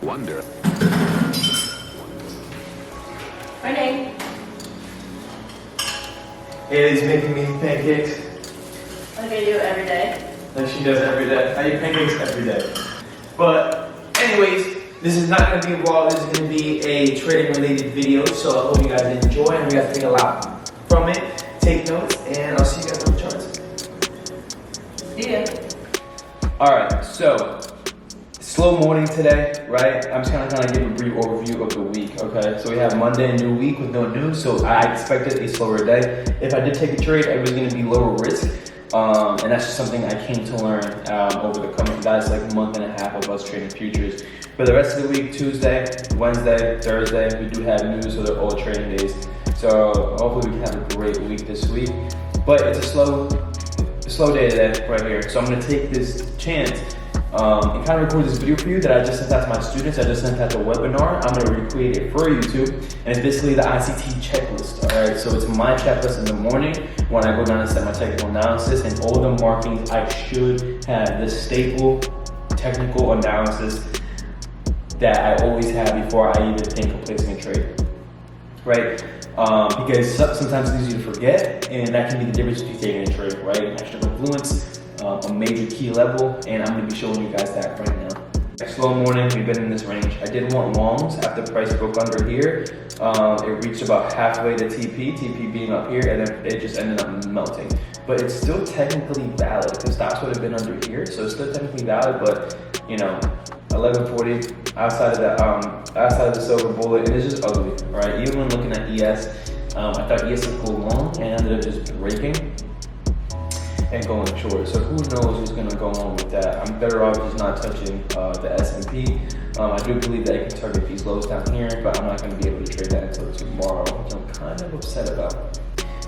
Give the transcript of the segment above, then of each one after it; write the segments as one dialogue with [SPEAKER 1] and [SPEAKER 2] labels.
[SPEAKER 1] wonder.
[SPEAKER 2] Morning.
[SPEAKER 3] Haley's making me pancakes
[SPEAKER 2] Like I do every day.
[SPEAKER 3] like she does every day. I eat pancakes every day. But anyways, this is not going to be a vlog. This is going to be a trading related video. So I hope you guys enjoy and you guys take a lot from it. Take notes and I'll see you guys on the charts.
[SPEAKER 2] See ya.
[SPEAKER 3] Alright, so slow morning today, right? I'm just gonna give a brief overview of the week, okay? So we have Monday, a new week with no news, so I expected a slower day. If I did take a trade, it was gonna be lower risk, and that's just something I came to learn over the coming, that's like a month and a half of us trading futures. For the rest of the week, Tuesday, Wednesday, Thursday, we do have news, so they're all trading days. So hopefully we can have a great week this week, but it's a slow day today right here. So I'm gonna take this chance and kind of record this video for you that I just sent out to my students. I just sent out the webinar. I'm gonna recreate it for YouTube, and it's basically the ICT checklist. All right, so it's my checklist in the morning when I go down and set my technical analysis, and all the markings I should have, the staple technical analysis that I always have before I even think of placing a trade, right? Because sometimes it's easy to forget, and that can be the difference between taking a trade, right? Extra influence, a major key level, and I'm going to be showing you guys that right now. Slow morning, we've been in this range. I did want longs after the price broke under here. It reached about halfway to TP being up here, and then it just ended up melting. But it's still technically valid because stocks would have been under here, so it's still technically valid. But you know, 1140 outside of the silver bullet, and it's just ugly, right? Even when looking at ES, I thought ES would go long and ended up just breaking and going short. So who knows what's going to go on with that? I'm better off just not touching the S&P. I do believe that I can target these lows down here, but I'm not going to be able to trade that until tomorrow, which I'm kind of upset about.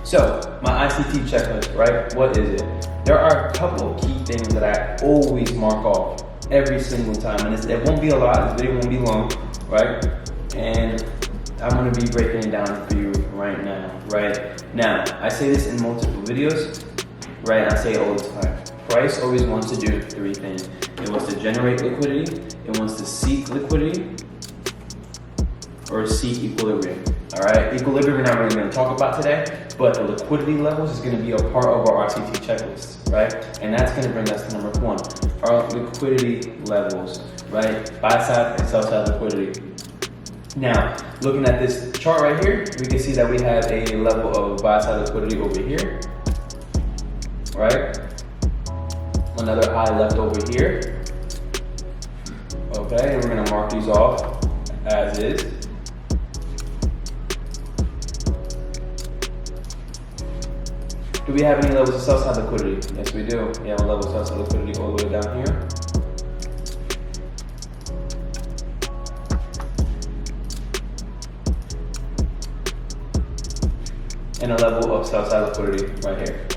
[SPEAKER 3] So my ICT checklist, right? What is it? There are a couple of key things that I always mark off every single time, and it won't be a lot. This video won't be long, right? And I'm going to be breaking it down for you right now, right? Now, I say this in multiple videos, right? I say it all the time. Price always wants to do three things. It wants to generate liquidity, it wants to seek liquidity, or seek equilibrium. All right, equilibrium we're not really going to talk about today, but the liquidity levels is going to be a part of our RCT checklist, right? And that's going to bring us to number one, our liquidity levels, right? Buy side and sell side liquidity. Now, looking at this chart right here, we can see that we have a level of buy side liquidity over here, right? Another high left over here. Okay, and we're going to mark these off as is. Do we have any levels of sell side liquidity? Yes, we do. We have a level of sell side liquidity all the way down here. And a level of sell side liquidity right here.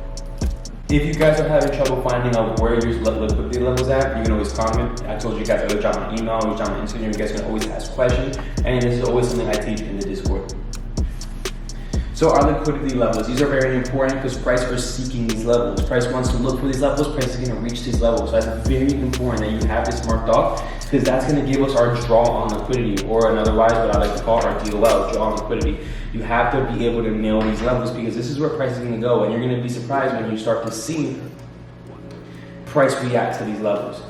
[SPEAKER 3] If you guys are having trouble finding out where your liquidity levels at, you can always comment. I told you guys I always drop my email, I always drop my Instagram. You guys can always ask questions, and this is always something I teach in the Discord. So our liquidity levels, these are very important because price are seeking these levels. Price wants to look for these levels, price is going to reach these levels. So that's very important that you have this marked off because that's going to give us our draw on liquidity, or in otherwise what I like to call our DOL, draw on liquidity. You have to be able to nail these levels because this is where price is going to go, and you're going to be surprised when you start to see price react to these levels.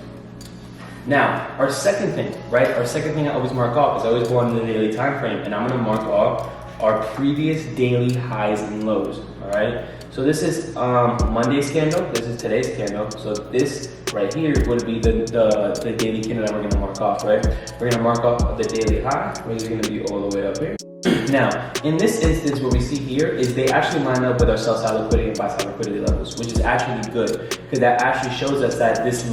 [SPEAKER 3] Now, our second thing, right? Our second thing I always mark off is I always go on the daily time frame, and I'm going to mark off our previous daily highs and lows, all right? So this is Monday's candle, this is today's candle. So this right here would be the daily candle that we're gonna mark off, right? We're gonna mark off the daily high, which is gonna be all the way up here. Now, in this instance, what we see here is they actually line up with our sell side liquidity and buy side liquidity levels, which is actually good, because that actually shows us that these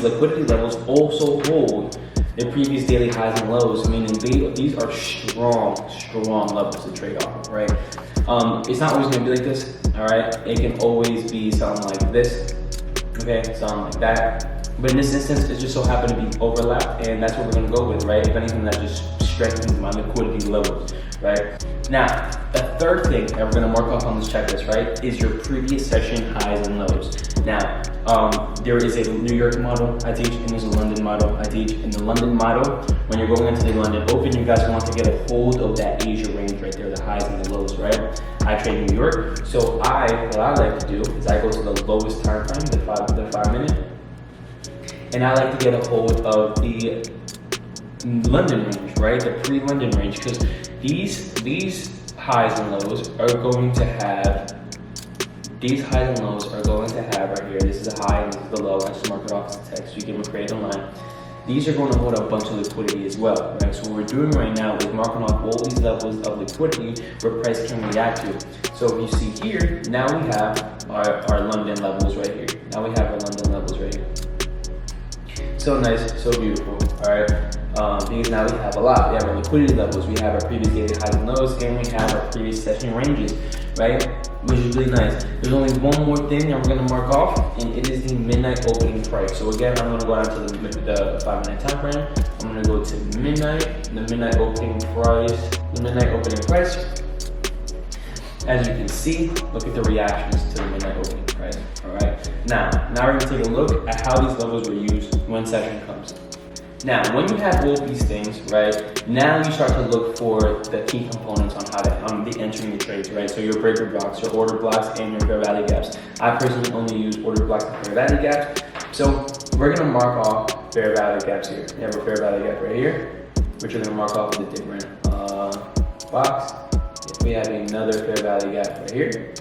[SPEAKER 3] liquidity levels also hold the previous daily highs and lows, meaning these are strong levels to trade off, right? It's not always gonna be like this, all right? It can always be something like this, okay? Something like that. But in this instance, it just so happened to be overlapped, and that's what we're gonna go with, right? If anything, that's just strengthens my liquidity levels, right? Now, the third thing that we're gonna mark off on this checklist, right, is your previous session highs and lows. Now, there is a New York model I teach, and there's a London model I teach. In the London model, when you're going into the London Open, you guys want to get a hold of that Asia range right there, the highs and the lows, right? I trade New York, so what I like to do is I go to the lowest time frame, the 5 minute, and I like to get a hold of the London range, right? The pre-London range, because these highs and lows are going to have, these highs and lows are going to have right here, this is a high and this is the low. I just mark it off as text, so you can create a line. These are going to hold a bunch of liquidity as well, right? So what we're doing right now is marking off all these levels of liquidity where price can react to. So if you see here, now we have our London levels right here. Now we have our London levels right here. So nice, so beautiful, all right? Because now we have a lot. We have our liquidity levels, we have our previous daily highs and lows, and we have our previous session ranges, right? Which is really nice. There's only one more thing that we're gonna mark off, and it is the midnight opening price. So again, I'm gonna go down to the 5 minute time frame. I'm gonna go to midnight, the midnight opening price, As you can see, look at the reactions to the midnight opening price, all right? Now we're gonna take a look at how these levels were used when session comes. Now, when you have all these things, right, now you start to look for the key components on how to, the entering the trades, right? So your breaker blocks, your order blocks, and your fair value gaps. I personally only use order blocks and fair value gaps. So we're gonna mark off fair value gaps here. We have a fair value gap right here, which we're gonna mark off with a different box. We have another fair value gap right here.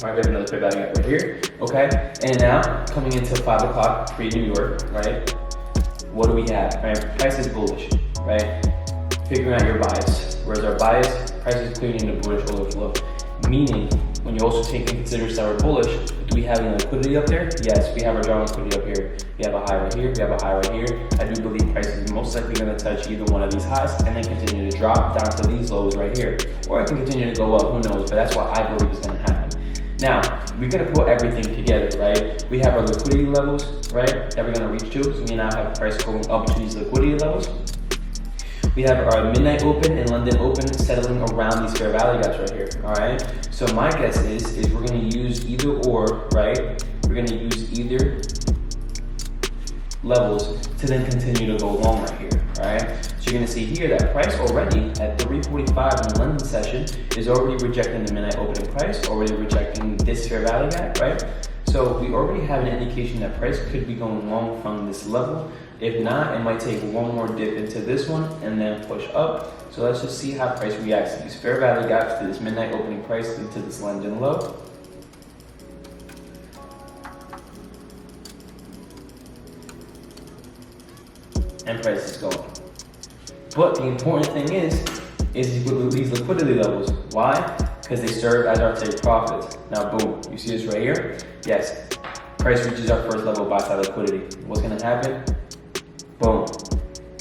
[SPEAKER 3] All right, we have another fair value gap right here, okay? And now, coming into 5 o'clock pre-New York, right? What do we have, right? Price is bullish, right? Figuring out your bias. Where's our bias? Price is clearing the bullish overflow. Meaning, when you also take into consideration that we're bullish, do we have any liquidity up there? Yes, we have our drawn liquidity up here. We have a high right here, we have a high right here. I do believe price is most likely gonna touch either one of these highs and then continue to drop down to these lows right here. Or it can continue to go up, who knows, but that's what I believe is gonna happen. Now, we're gonna put everything together, right? We have our liquidity levels, right, that we're gonna reach to. So we now have price going up to these liquidity levels. We have our midnight open and London open settling around these fair value gaps right here, all right? So my guess is we're gonna use either or, right? We're gonna use either levels to then continue to go long right here, all right? So you're gonna see here that price already at 345 in the London session is already rejecting the midnight opening price, already rejecting this fair value gap, right? So we already have an indication that price could be going long from this level. If not, it might take one more dip into this one and then push up. So let's just see how price reacts to these fair value gaps, to this midnight opening price, and to this London low. And price is going. But the important thing is these liquidity levels. Why? Because they serve as our take profits. Now, boom, you see this right here? Yes, price reaches our first level buy side liquidity. What's gonna happen? Boom,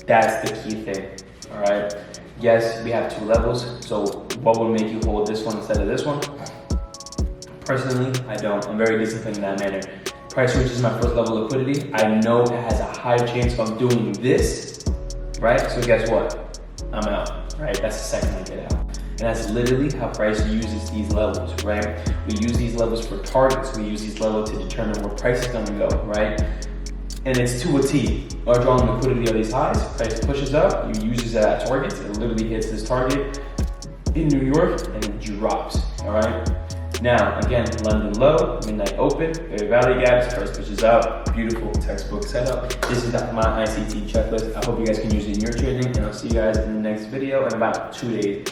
[SPEAKER 3] that's the key thing, all right? Yes, we have 2 levels, so what would make you hold this one instead of this one? Personally, I don't. I'm very disciplined in that manner. Price reaches my first level liquidity. I know it has a high chance of doing this, right? So guess what? I'm out, right? That's the second I get out. And that's literally how price uses these levels, right? We use these levels for targets. We use these levels to determine where price is gonna go, right? And it's to a T. Our drawn liquidity of these highs, price pushes up, you use it at targets, it literally hits this target in New York and it drops, all right? Now, again, London low, midnight open, fair value gaps, price pushes up, beautiful textbook setup. This is my ICT checklist. I hope you guys can use it in your trading, and I'll see you guys in the next video in about 2 days.